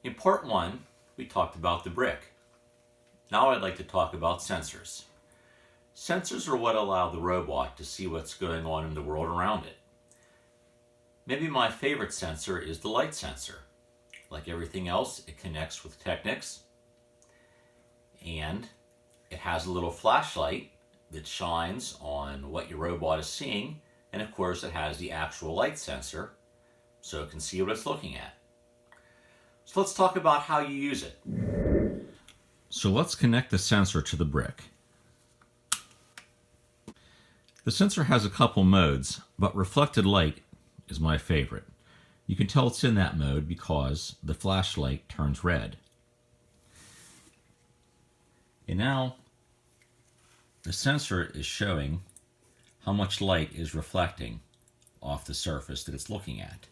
In part one, we talked about the brick. Now I'd like to talk about sensors. Sensors are what allow the robot to see what's going on in the world around it. Maybe my favorite sensor is the light sensor. Like everything else, it connects with Technics, and it has a little flashlight that shines on what your robot is seeing, and of course it has the actual light sensor so it can see what it's looking at. So let's talk about how you use it. So let's connect the sensor to the brick. The sensor has a couple modes, but reflected light is my favorite. You can tell it's in that mode because the flashlight turns red. And now the sensor is showing how much light is reflecting off the surface that it's looking at.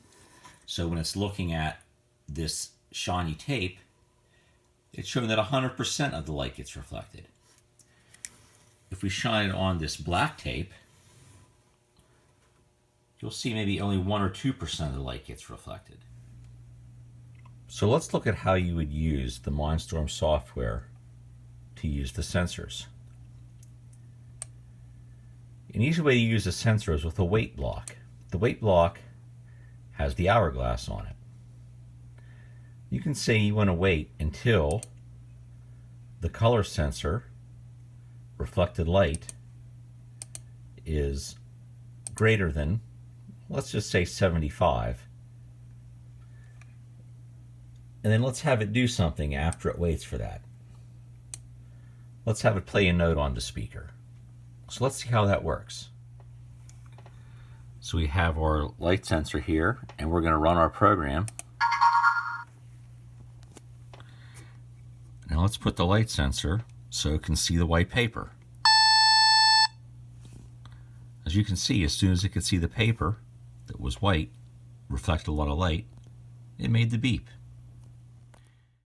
So when it's looking at this shiny tape, it's showing that 100% of the light gets reflected. If we shine it on this black tape, you'll see maybe only 1 or 2% of the light gets reflected. So let's look at how you would use the Mindstorm software to use the sensors. An easy way to use the sensor is with a wait block. The wait block has the hourglass on it. You can say you want to wait until the color sensor reflected light is greater than, let's just say 75. And then let's have it do something after it waits for that. Let's have it play a note on the speaker. So let's see how that works. So we have our light sensor here, and we're going to run our program. Now let's put the light sensor so it can see the white paper. As you can see, as soon as it could see the paper that was white, reflected a lot of light, it made the beep.